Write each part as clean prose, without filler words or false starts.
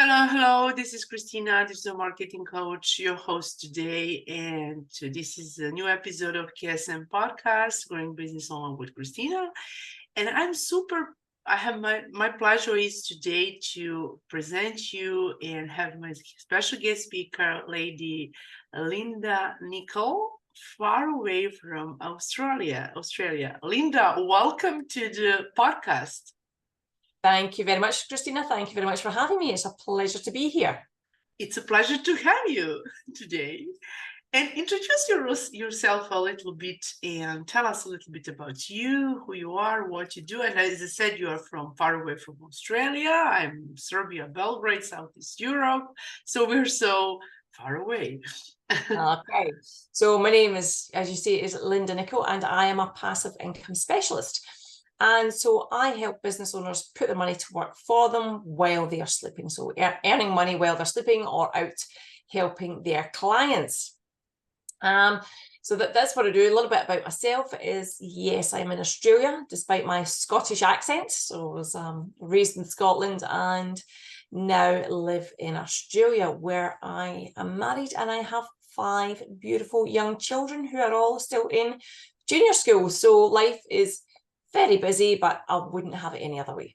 Hello. This is Christina, digital marketing coach, your host today. And this is a new episode of KSM podcast, Growing Business Online with Christina. And I have my pleasure is today to present you and have my special guest speaker, Lady Linda Nicol, far away from Australia. Linda, welcome to the podcast. Thank you very much, Christina. Thank you very much for having me. It's a pleasure to be here. It's a pleasure to have you today. And introduce yourself a little bit and tell us a little bit about you, who you are, what you do. And as I said, you are from far away from Australia. I'm Serbia, Belgrade, Southeast Europe. So we're so far away. Okay. So my name is, as you say, is Linda Nicol, and I am a passive income specialist. And so I help business owners put their money to work for them while they are sleeping. So earning money while they're sleeping or out helping their clients. So that's what I do. A little bit about myself is, yes, I'm in Australia, despite my Scottish accent. So I was raised in Scotland and now live in Australia, where I am married and I have 5 beautiful young children who are all still in junior school. So life is very busy, but I wouldn't have it any other way.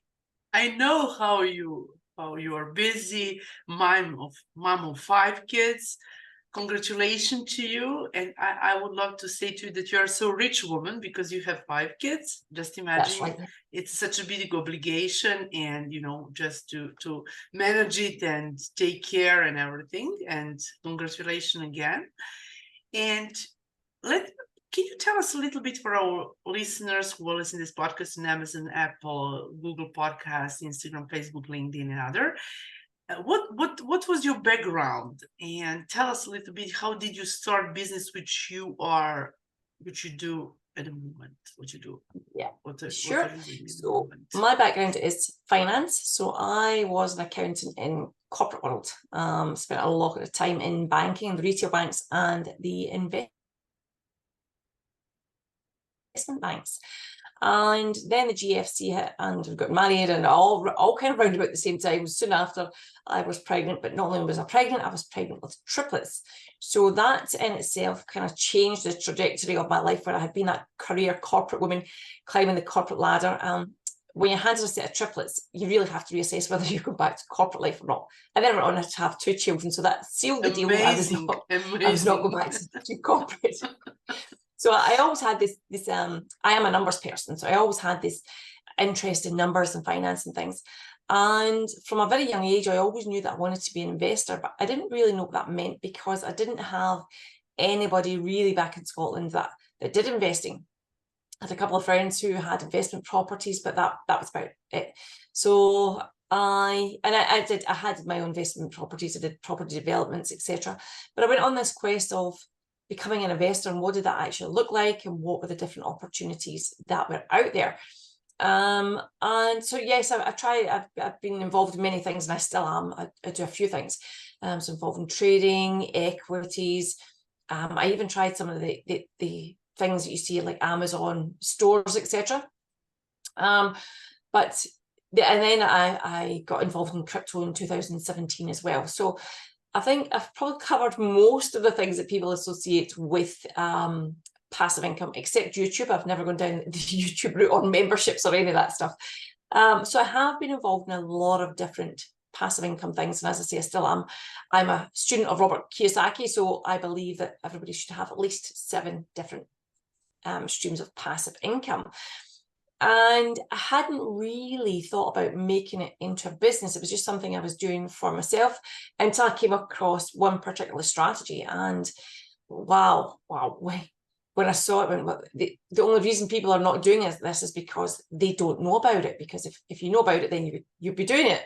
I know how you are busy, mom of 5 kids. Congratulations to you. And I would love to say to you that you are so rich woman because you have 5 kids. Just imagine. Right. It's such a big obligation, and just to manage it and take care and everything. And congratulations again. And can you tell us a little bit for our listeners who will listen to this podcast on Amazon, Apple, Google Podcasts, Instagram, Facebook, LinkedIn, and other? What was your background? And tell us a little bit, how did you start business, which you do at the moment? What you do? Yeah, sure. So my background is finance. So I was an accountant in corporate world. Spent a lot of time in banking, the retail banks, and the investment banks. And then the GFC hit and we got married, and all kind of round about the same time. Soon after I was pregnant, but not only was I pregnant with triplets. So that in itself kind of changed the trajectory of my life, where I had been that career corporate woman climbing the corporate ladder. When you handle a set of triplets, you really have to reassess whether you go back to corporate life or not. And then I went on to have 2 children, so that sealed the deal. I was not going back to corporate. So I always had this I am a numbers person, so I always had this interest in numbers and finance and things. And from a very young age, I always knew that I wanted to be an investor, but I didn't really know what that meant because I didn't have anybody really back in Scotland that did investing. I had a couple of friends who had investment properties, but that was about it. So I had my own investment properties. I did property developments, etc. But I went on this quest of becoming an investor, and what did that actually look like, and what were the different opportunities that were out there. And so yes, I've been involved in many things, and I still am. I do a few things. So involved in trading, equities. I even tried some of the things that you see like Amazon stores, etc. And then I got involved in crypto in 2017 as well. So I think I've probably covered most of the things that people associate with passive income, except YouTube. I've never gone down the YouTube route on memberships or any of that stuff. So I have been involved in a lot of different passive income things. And as I say, I still am. I'm a student of Robert Kiyosaki, so I believe that everybody should have at least 7 different streams of passive income. And I hadn't really thought about making it into a business. It was just something I was doing for myself until I came across one particular strategy. And wow, when I saw it, the only reason people are not doing this is because they don't know about it. Because if you know about it, then you'd be doing it.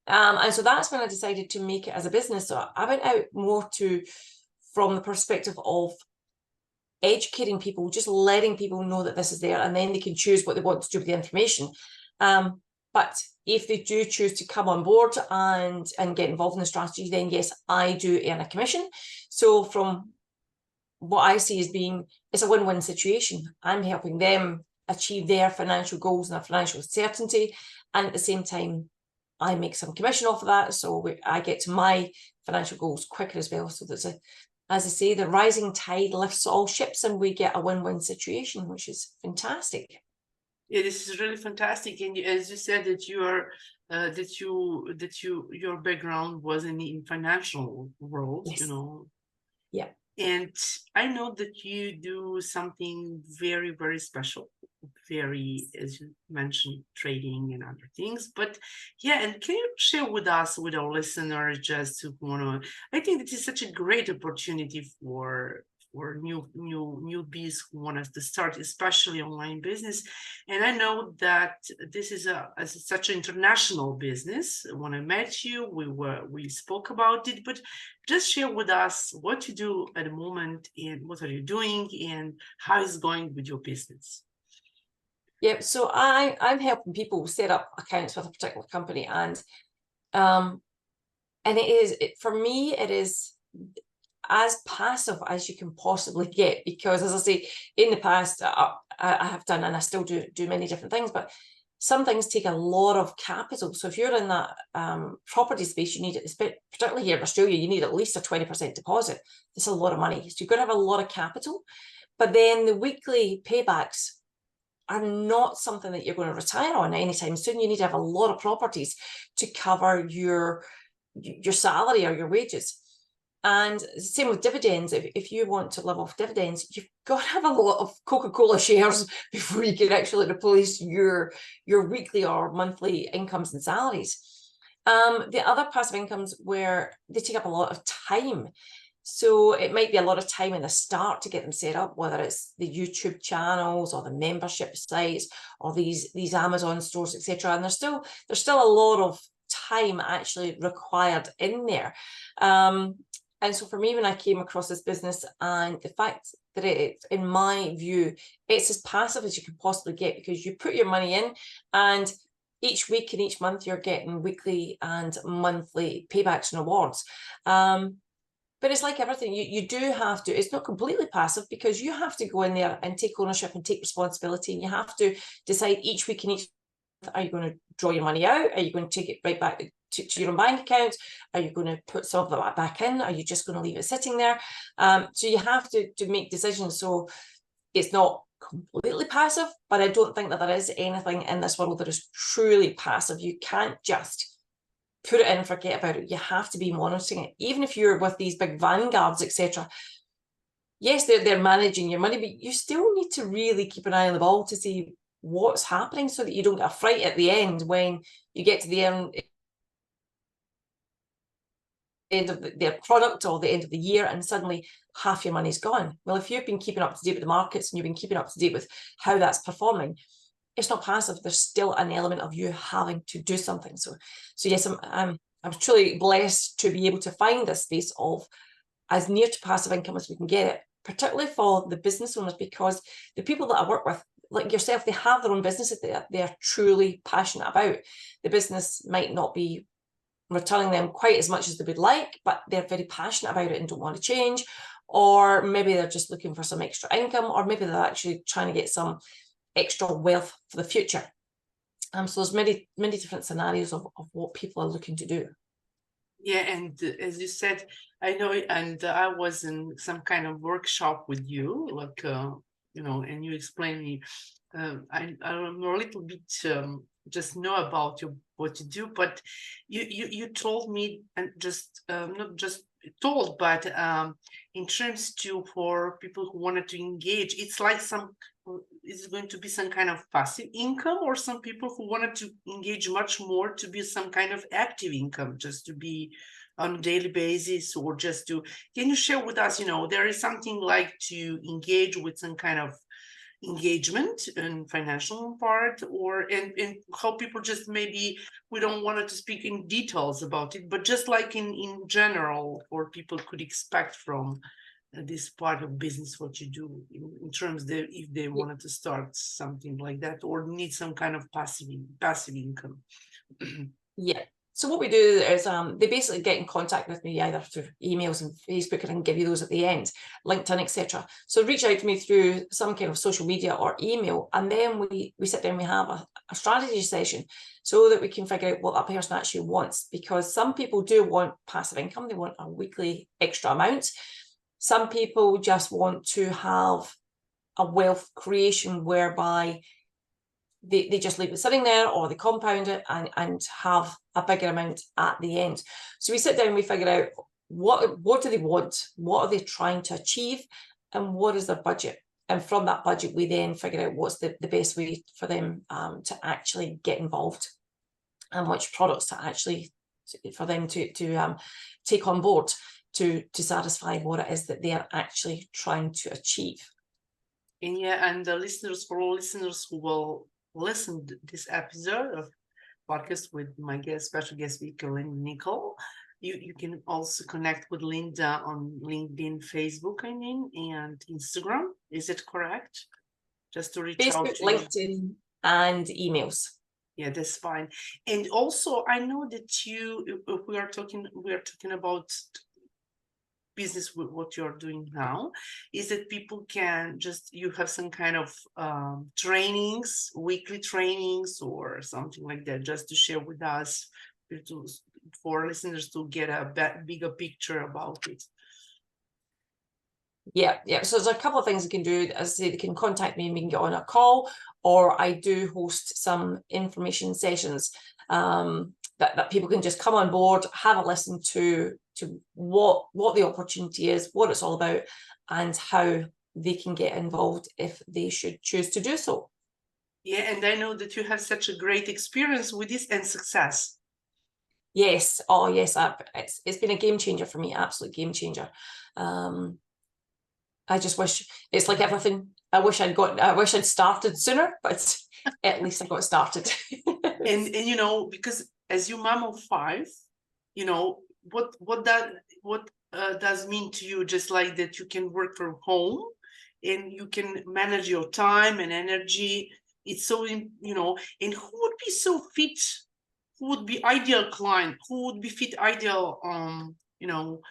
And so that's when I decided to make it as a business. So I went out more from the perspective of educating people, just letting people know that this is there, and then they can choose what they want to do with the information. But if they do choose to come on board and get involved in the strategy, then yes, I do earn a commission. So from what I see as being, it's a win-win situation. I'm helping them achieve their financial goals and their financial certainty, and at the same time, I make some commission off of that, so I get to my financial goals quicker as well. So there's as I say, the rising tide lifts all ships, and we get a win-win situation, which is fantastic. Yeah, this is really fantastic. And as you said that you are your background was in financial world, Yes. Yeah. And I know that you do something very, very special, very, as you mentioned, trading and other things. But yeah, and can you share with us, with our listeners, just who want to, I think this is such a great opportunity for newbies who want us to start, especially online business. And I know that this is such an international business. When I met you, we spoke about it, but just share with us what you do at the moment and what are you doing and how is going with your business. Yeah, so I'm helping people set up accounts with a particular company, and for me it is as passive as you can possibly get, because as I say, in the past I have done, and I still do many different things, but some things take a lot of capital. So if you're in that property space, you need it, particularly here in Australia, you need at least a 20% deposit. It's a lot of money, so you've got to have a lot of capital. But then the weekly paybacks are not something that you're going to retire on anytime soon. You need to have a lot of properties to cover your salary or your wages. And same with dividends. If you want to live off dividends, you've got to have a lot of Coca-Cola shares before you can actually replace your weekly or monthly incomes and salaries. The other passive incomes, where they take up a lot of time. So it might be a lot of time in the start to get them set up, whether it's the YouTube channels or the membership sites or these Amazon stores, etc. And there's still a lot of time actually required in there. And so for me, when I came across this business, and the fact that in my view, it's as passive as you can possibly get, because you put your money in, and each week and each month you're getting weekly and monthly paybacks and rewards. But it's like everything, you do have to, it's not completely passive, because you have to go in there and take ownership and take responsibility, and you have to decide each week and each month, are you going to draw your money out? Are you going to take it right back to your own bank account? Are you going to put some of that back in? Are you just going to leave it sitting there? So you have to make decisions. So it's not completely passive, but I don't think that there is anything in this world that is truly passive. You can't just put it in and forget about it. You have to be monitoring it. Even if you're with these big vanguards, etc. Yes, they're managing your money, but you still need to really keep an eye on the ball to see what's happening, so that you don't get a fright at the end when you get to the end of their product or the end of the year, and suddenly half your money's gone. Well, if you've been keeping up to date with the markets and you've been keeping up to date with how that's performing, it's not passive. There's still an element of you having to do something. So yes, I'm truly blessed to be able to find this space of as near to passive income as we can get it, particularly for the business owners, because the people that I work with, like yourself, they have their own businesses that they are truly passionate about. The business might not be returning them quite as much as they would like, but they're very passionate about it and don't want to change. Or maybe they're just looking for some extra income, or maybe they're actually trying to get some extra wealth for the future. So there's many different scenarios of what people are looking to do. Yeah, and as you said, I know, and I was in some kind of workshop with you, like and you explained me. I'm a little bit just know about what you do, but you told me, and just not just told, but in terms for people who wanted to engage, it's like is going to be some kind of passive income, or some people who wanted to engage much more to be some kind of active income, just to be on a daily basis, or just to, can you share with us, there is something like to engage with some kind of engagement and financial part, or and how people just, maybe we don't want to speak in details about it, but just like in general, or people could expect from this part of business, what you do in terms that if they wanted to start something like that, or need some kind of passive income. Yeah. So what we do is they basically get in contact with me either through emails and Facebook, and I can give you those at the end, LinkedIn, etc. So reach out to me through some kind of social media or email, and then we sit down, we have a strategy session so that we can figure out what that person actually wants, because some people do want passive income, they want a weekly extra amount. Some people just want to have a wealth creation whereby they just leave it sitting there, or they compound it and have a bigger amount at the end. So we sit down and we figure out what do they want, what are they trying to achieve, and what is their budget. And from that budget, we then figure out what's the best way for them to actually get involved, and which products to actually for them to take on board to satisfy what it is that they are actually trying to achieve. And yeah, and the listeners, for all listeners who will listen to this episode of podcast with my special guest speaker, Linda Nicol, you can also connect with Linda on LinkedIn, Facebook, and Instagram. Is it correct? Just to reach out Facebook, to LinkedIn, and emails. Yeah, that's fine. And also, I know that we are talking about business with what you're doing now, is that people can you have some kind of trainings, weekly trainings or something like that, just to share with us, for listeners to get a bigger picture about it. Yeah. So there's a couple of things they can do. As I say, they can contact me and we can get on a call, or I do host some information sessions that people can just come on board, have a listen to what the opportunity is, what it's all about, and how they can get involved if they should choose to do so. Yeah, and I know that you have such a great experience with this and success. Yes. Oh, yes. It's been a game changer for me, absolute game changer. I just wish, it's like everything, I wish I'd started sooner, but at least I got started. and you know, because as you mom of 5, you know, what does mean to you, just like that you can work from home and you can manage your time and energy. It's so, you know, and who would be so fit, who would be ideal client, who would be fit ideal you know,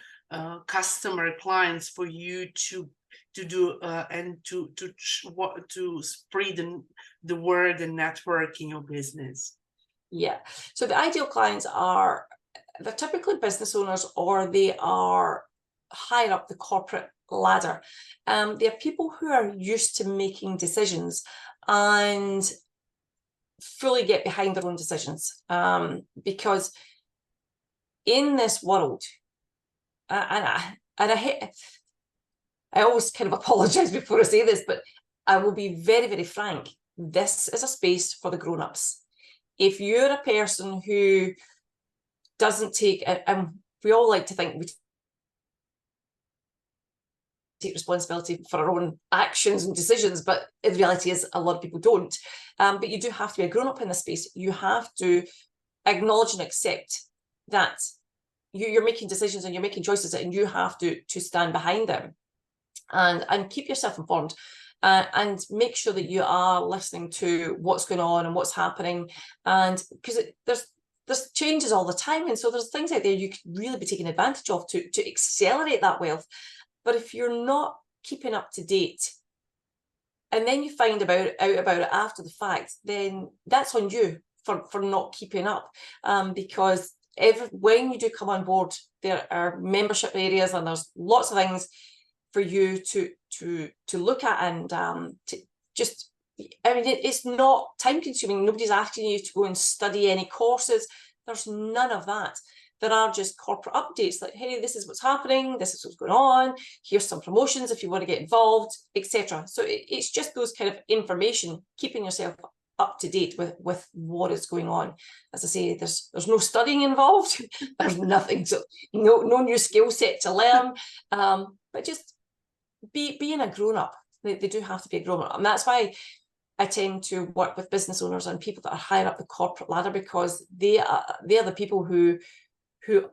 customer clients for you to do and to spread the word and network in your business. Yeah, so the ideal clients they're typically business owners, or they are higher up the corporate ladder. They're people who are used to making decisions and fully get behind their own decisions, because in this world, I always kind of apologize before I say this, but I will be very, very frank. This is a space for the grown-ups. If you're a person who doesn't take, and we all like to think we take responsibility for our own actions and decisions, but the reality is a lot of people don't. But you do have to be a grown-up in this space. You have to acknowledge and accept that you're making decisions and you're making choices, and you have to stand behind them, and keep yourself informed, and make sure that you are listening to what's going on and what's happening, and because there's changes all the time, and so there's things out there you could really be taking advantage of to accelerate that wealth. But if you're not keeping up to date, and then you find out about it after the fact, then that's on you for not keeping up, because when you do come on board, there are membership areas and there's lots of things for you to look at, and to just, I mean, it's not time consuming. Nobody's asking you to go and study any courses. There's none of that. There are just corporate updates like, hey, this is what's happening, this is what's going on, here's some promotions if you want to get involved, etc. So it's just those kind of information, keeping yourself up to date with what is going on. As I say, there's no studying involved. There's nothing, so no new skill set to learn, but just being a grown-up. They do have to be a grown-up, and that's why I tend to work with business owners and people that are higher up the corporate ladder, because they are the people who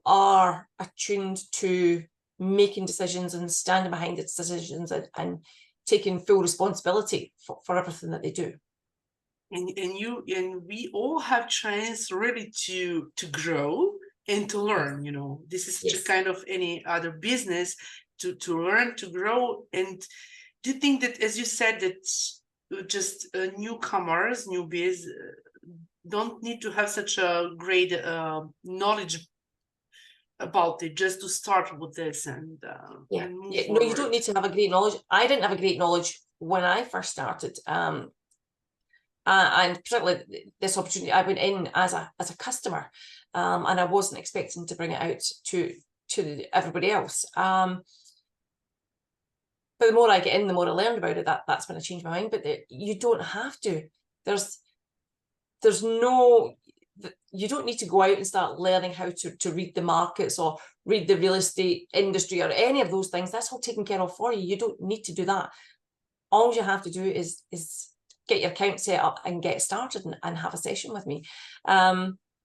are attuned to making decisions and standing behind its decisions, and taking full responsibility for everything that they do. and we all have chance really to grow and to learn. This is just Yes. kind of any other business, to learn, to grow. And do you think that, as you said, that just newcomers, newbies, don't need to have such a great knowledge about it, just to start with this Yeah. and move Yeah. No, you don't forward? need to have a great knowledge. I didn't have a great knowledge when I first started. And particularly this opportunity, I went in as a customer, and I wasn't expecting to bring it out to everybody else. But the more I get in, the more I learned about it. That's when I changed my mind. But you don't have to. There's no. You don't need to go out and start learning how to read the markets or read the real estate industry or any of those things. That's all taken care of for you. You don't need to do that. All you have to do is get your account set up and get started and have a session with me.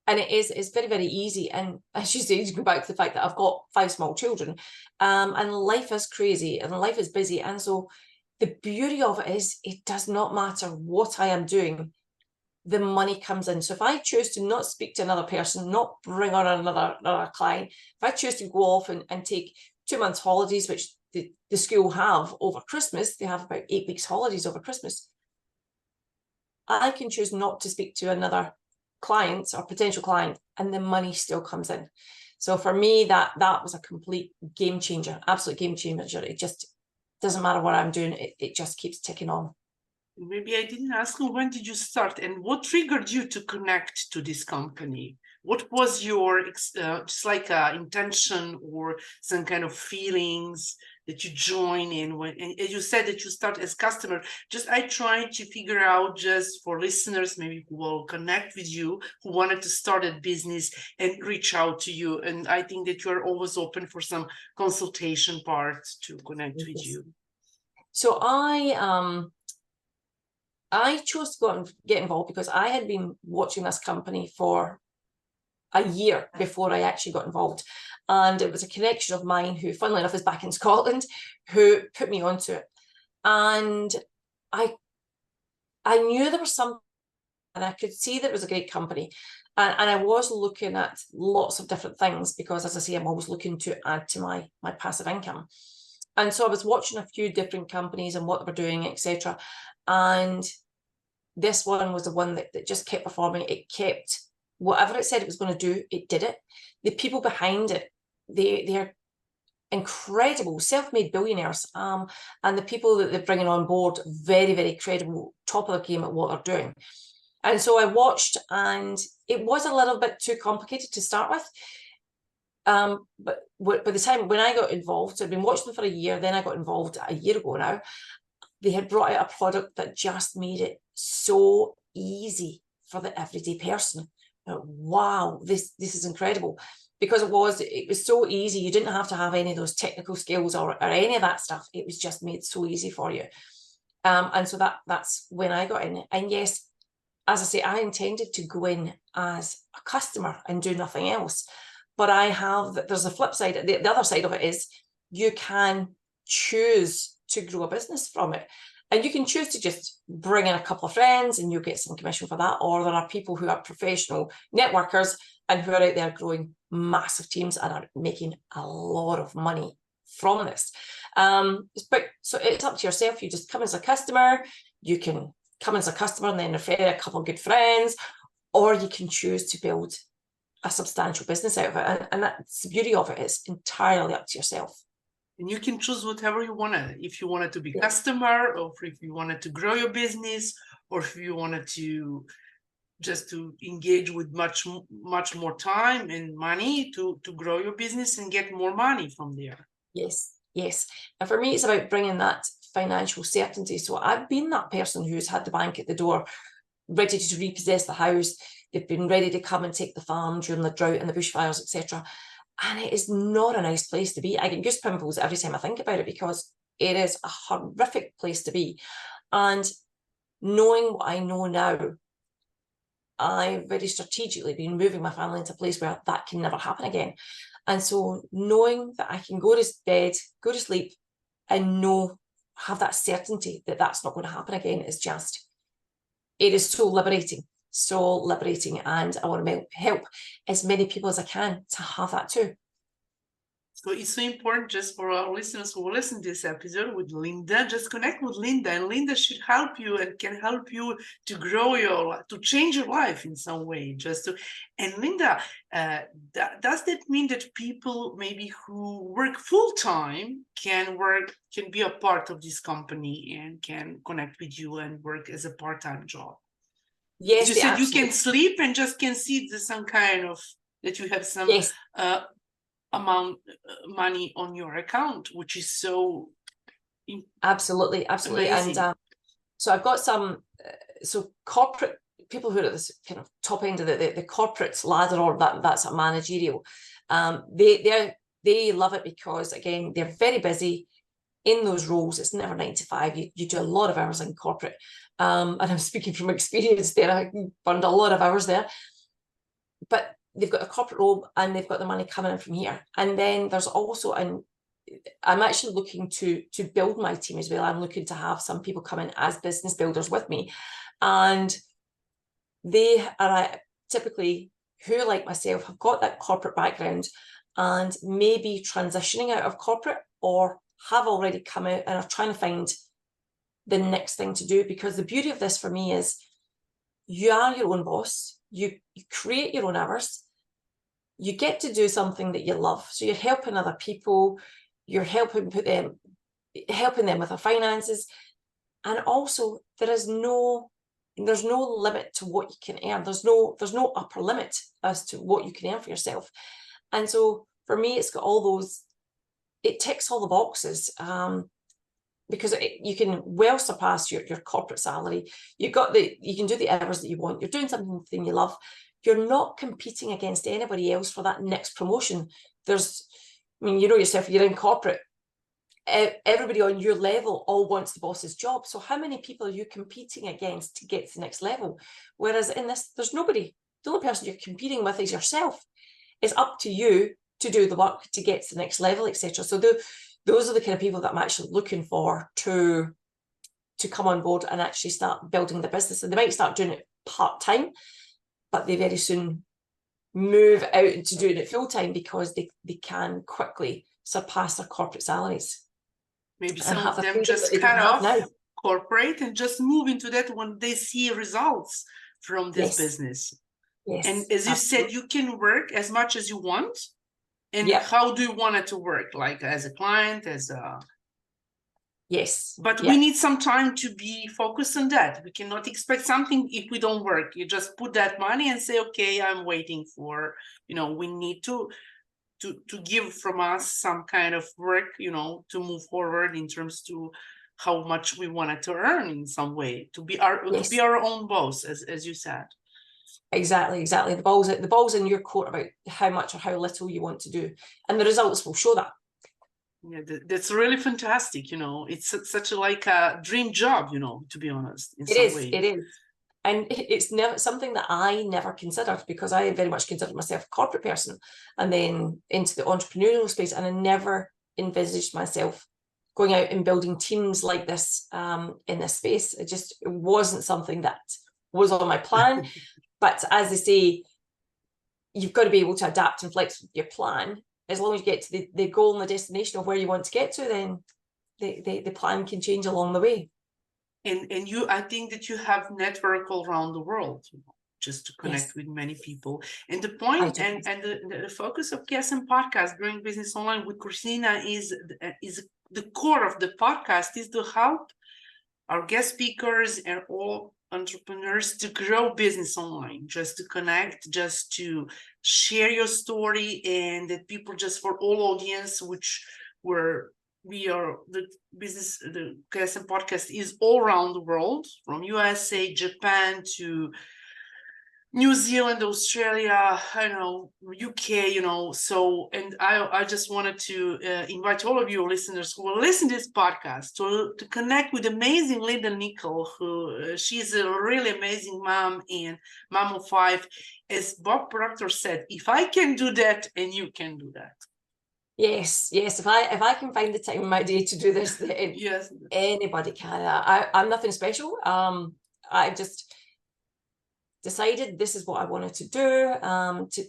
And it's very, very easy. And as you say, you go back to the fact that I've got 5 small children, and life is crazy and life is busy. And so the beauty of it is it does not matter what I am doing, the money comes in. So if I choose to not speak to another person, not bring on another client, if I choose to go off and take 2 months holidays, which the school have over Christmas, they have about 8 weeks holidays over Christmas, I can choose not to speak to another client or potential client, and the money still comes in. So for me, that was a complete game changer, absolute game changer. It just doesn't matter what I'm doing, it just keeps ticking on. Maybe I didn't ask you, when did you start and what triggered you to connect to this company? What was your just like intention or some kind of feelings that you join in when, and you said that you start as customer? Just I try to figure out, just for listeners maybe who will connect with you, who wanted to start a business and reach out to you. And I think that you're always open for some consultation parts to connect with you. So I chose to go and get involved because I had been watching this company for a year before I actually got involved. And it was a connection of mine who, funnily enough, is back in Scotland, who put me onto it. And I knew there was something, and I could see that it was a great company. And I was looking at lots of different things because, as I say, I'm always looking to add to my passive income. And so I was watching a few different companies and what they were doing, etc. And this one was the one that just kept performing. It kept whatever it said it was going to do, it did it. The people behind it, they're incredible, self-made billionaires, and the people that they're bringing on board, very, very credible, top of the game at what they're doing. And so I watched, and it was a little bit too complicated to start with. But by the time when I got involved, so I'd been watching them for a year, then I got involved a year ago now. They had brought out a product that just made it so easy for the everyday person. Wow, this is incredible, because it was so easy. You didn't have to have any of those technical skills or any of that stuff. It was just made so easy for you. And so that's when I got in. And yes, as I say, I intended to go in as a customer and do nothing else. But there's a flip side. The other side of it is you can choose to grow a business from it. And you can choose to just bring in a couple of friends and you'll get some commission for that. Or there are people who are professional networkers and who are out there growing massive teams and are making a lot of money from this. So it's up to yourself. You just come as a customer. You can come as a customer and then refer a couple of good friends, or you can choose to build a substantial business out of it. And that's the beauty of it. It's entirely up to yourself. And you can choose whatever you wanted. If you wanted to be customer, or if you wanted to grow your business, or if you wanted to just to engage with much more time and money to grow your business and get more money from there. Yes. And for me, it's about bringing that financial certainty. So I've been that person who's had the bank at the door, ready to repossess the house. They've been ready to come and take the farm during the drought and the bushfires, etc. And it is not a nice place to be. I get goose pimples every time I think about it, because it is a horrific place to be. And knowing what I know now, I've very strategically been moving my family into a place where that can never happen again. And so knowing that I can go to bed, go to sleep, and have that certainty that that's not going to happen again is just it is so liberating, and I want to help as many people as I can to have that too. So it's so important just for our listeners who will listen to this episode with Linda, just connect with Linda, and Linda should help you and can help you to grow to change your life in some way. And Linda, does that mean that people maybe who work full-time can be a part of this company and can connect with you and work as a part-time job? Yes, you said you can sleep and just can see some kind of that you have some yes. amount money on your account, which is so absolutely amazing. And so I've got some so corporate people who are at this kind of top end of the corporate ladder, or that's a managerial, they love it because, again, they're very busy in those roles. It's never 9 to 5. You do a lot of hours in corporate, and I'm speaking from experience there. I burned a lot of hours there, but they've got a corporate role and they've got the money coming in from here. And then there's also, and I'm actually looking to build my team as well. I'm looking to have some people come in as business builders with me, and they are typically who, like myself, have got that corporate background and maybe transitioning out of corporate, or have already come out and are trying to find the next thing to do. Because the beauty of this for me is you are your own boss, you create your own hours, you get to do something that you love. So you're helping other people, you're helping them with their finances, and also there's no limit to what you can earn. There's no upper limit as to what you can earn for yourself. And so for me, it's got all those, it ticks all the boxes, because you can well surpass your corporate salary. You can do the hours that you want. You're doing something you love. You're not competing against anybody else for that next promotion. You know yourself, you're in corporate. Everybody on your level all wants the boss's job. So how many people are you competing against to get to the next level? Whereas in this, there's nobody. The only person you're competing with is yourself. It's up to you to do the work to get to the next level, etc. So those are the kind of people that I'm actually looking for to come on board and actually start building the business. And they might start doing it part-time, but they very soon move out into doing it full-time because they can quickly surpass their corporate salaries. Maybe some of them just cut off corporate and just move into that when they see results from this business. Yes. And as you said, you can work as much as you want. And how do you want it to work? Like as a client, as a... Yes. But we need some time to be focused on that. We cannot expect something if we don't work. You just put that money and say, okay, I'm waiting for, we need to give from us some kind of work, to move forward in terms to how much we wanted to earn in some way, to be our own boss, as you said. Exactly. The ball's in your court about how much or how little you want to do, and the results will show that. Yeah, that's really fantastic. It's such a dream job, to be honest. It is. And it's never something that I never considered, because I very much considered myself a corporate person and then into the entrepreneurial space. And I never envisaged myself going out and building teams like this in this space. It wasn't something that was on my plan. But as they say, you've got to be able to adapt and flex with your plan. As long as you get to the goal and the destination of where you want to get to, then the plan can change along the way. And I think that you have network all around the world, just to connect with many people. And the point and the focus of KSM Podcast, Growing Business Online with Christina, is the core of the podcast is to help our guest speakers and all entrepreneurs to grow business online, just to connect, just to share your story, and that people, just for all audience, we are the KSM podcast is all around the world, from USA, Japan to New Zealand, Australia, UK, so, and I just wanted to invite all of you listeners who will listen to this podcast to connect with amazing Linda Nicol, who she's a really amazing mom and mom of 5. As Bob Proctor said, if I can do that, and you can do that. Yes. If I can find the time in my day to do this, then anybody can. I'm nothing special. decided this is what I wanted to do,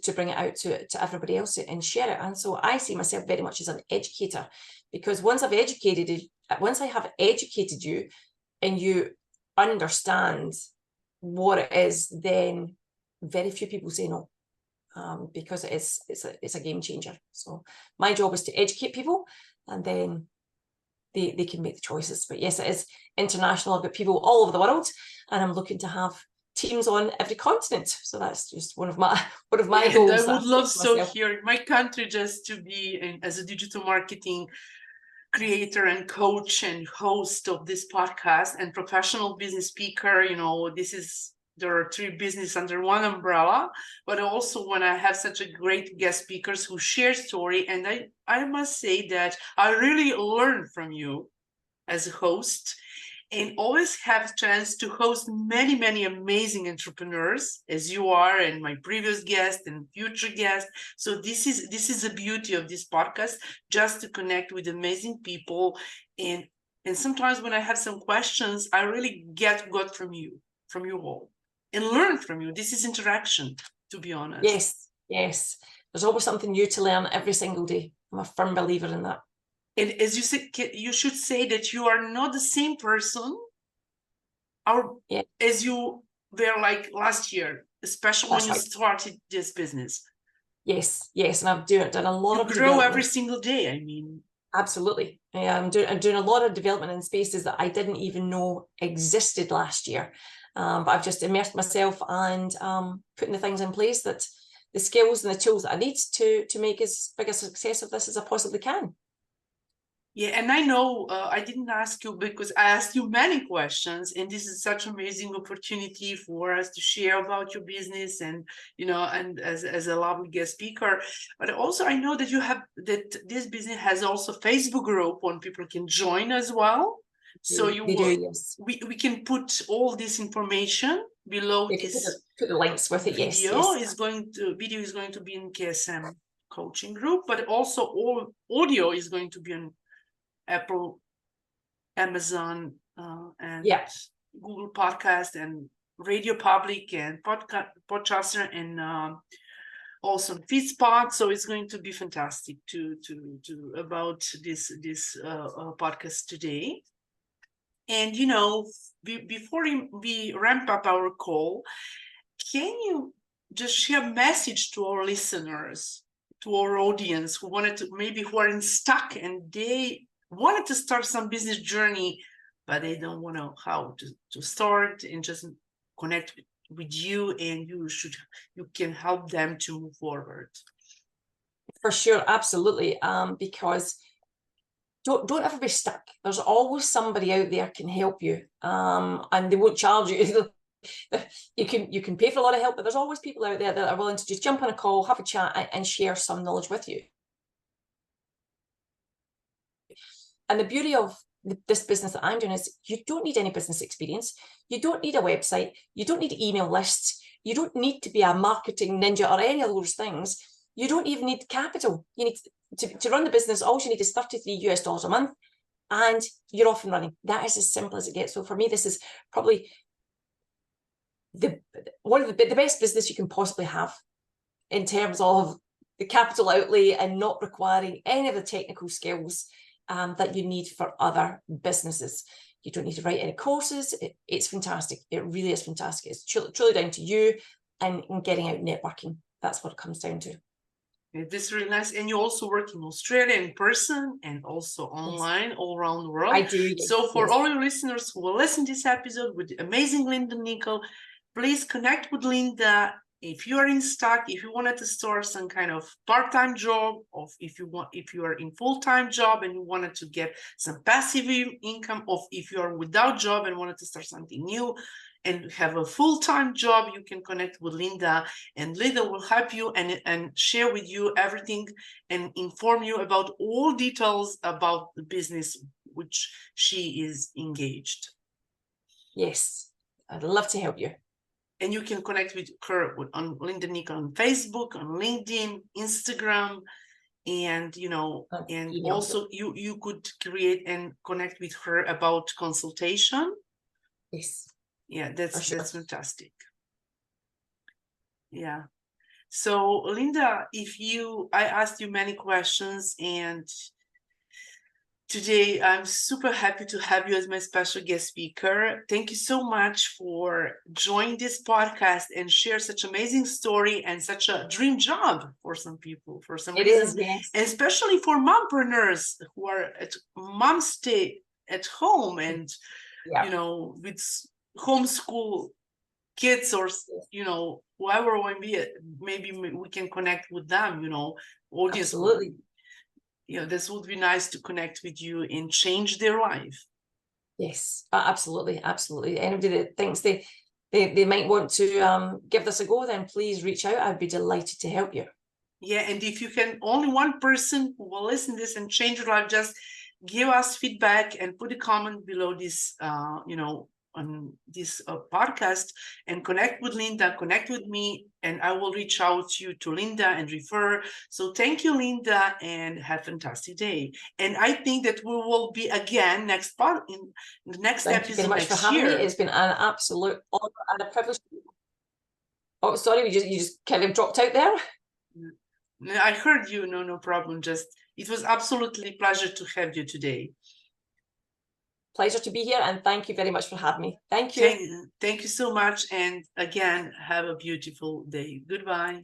to bring it out to everybody else and share it. And so I see myself very much as an educator, because once I have educated you and you understand what it is, then very few people say no, because it's a game changer. So my job is to educate people, and then they can make the choices. But yes, it is international. I've got people all over the world, and I'm looking to have teams on every continent. So that's just one of my goals. And I would love so here in my country just to be as a digital marketing creator and coach and host of this podcast and professional business speaker. There are 3 businesses under one umbrella, but also when I have such a great guest speakers who share story, and I must say that I really learn from you as a host, and always have a chance to host many, many amazing entrepreneurs as you are, and my previous guest and future guest. So this is the beauty of this podcast, just to connect with amazing people. And sometimes when I have some questions, I really get from you all, and learn from you. This is interaction, to be honest. Yes. There's always something new to learn every single day. I'm a firm believer in that. And as you said, you should say that you are not the same person as you were like last year, especially when you started this business. Yes. And I've done a lot of development. You grow every single day, I mean. Absolutely. Yeah, I'm doing a lot of development in spaces that I didn't even know existed last year. But I've just immersed myself and putting the things in place, that the skills and the tools that I need to make as big a success of this as I possibly can. Yeah, and I know I didn't ask you because I asked you many questions, and this is such an amazing opportunity for us to share about your business, and and as a lovely guest speaker. But also I know that this business has also a Facebook group when people can join as well. So yes. We can put all this information below this. Put the links with it. Video is going to be in KSM coaching group, but also all audio is going to be on Apple, Amazon, and Google Podcast, and Radio Public, and Podcaster, and also Feedspot. So it's going to be fantastic to about this podcast today. And before we ramp up our call, can you just share a message to our listeners, to our audience who are stuck and they wanted to start some business journey, but they don't know how to start, and just connect with you, and you can help them to move forward? For sure, absolutely. Because don't ever be stuck. There's always somebody out there can help you, and they won't charge you. You can pay for a lot of help, but there's always people out there that are willing to just jump on a call, have a chat, and share some knowledge with you. And the beauty of this business that I'm doing is you don't need any business experience. You don't need a website. You don't need email lists. You don't need to be a marketing ninja or any of those things. You don't even need capital. You need to run the business. All you need is $33 a month, and you're off and running. That is as simple as it gets. So for me, this is probably one of the best business you can possibly have in terms of the capital outlay and not requiring any of the technical skills that you need for other businesses. You don't need to write any courses. It's fantastic. It really is fantastic. It's truly down to you and getting out networking. That's what it comes down to. This is really nice. And you also work in Australia in person and also online all around the world. I do. Yes. So for all your listeners who will listen to this episode with the amazing Linda Nicol, please connect with Linda. If you are in stock, if you wanted to start some kind of part-time job, or if you are in full-time job and you wanted to get some passive income, or if you are without job and wanted to start something new and have a full-time job, you can connect with Linda, and Linda will help you and share with you everything and inform you about all details about the business which she is engaged. Yes, I'd love to help you. And you can connect with her on Linda Nicol on Facebook, on LinkedIn, Instagram, and also you could create and connect with her about consultation. Yes. Yeah, that's fantastic. Yeah. So Linda, I asked you many questions, and today I'm super happy to have you as my special guest speaker. Thank you so much for joining this podcast and share such amazing story and such a dream job for some people for some It reason, is, yes. and especially for mompreneurs who are at mom stay at home and Yeah. with homeschool kids, or whoever will be it, maybe we can connect with them, audience. Absolutely. This would be nice to connect with you and change their life. Yes, absolutely, absolutely. Anybody that thinks they might want to give this a go, then please reach out. I'd be delighted to help you. Yeah, and if you can, only one person who will listen to this and change your life, just give us feedback and put a comment below this, on this podcast, and connect with Linda, connect with me, and I will reach out to Linda and refer. So thank you, Linda, and have a fantastic day. And I think that we will be again in the next Thank you very episode much for next having me. year. It's been an absolute honor and a privilege. Oh, sorry, you just kind of dropped out there. I heard you. No problem. It was absolutely pleasure to have you today. Pleasure to be here, and thank you very much for having me. Thank you. Thank you so much, and again, have a beautiful day. Goodbye.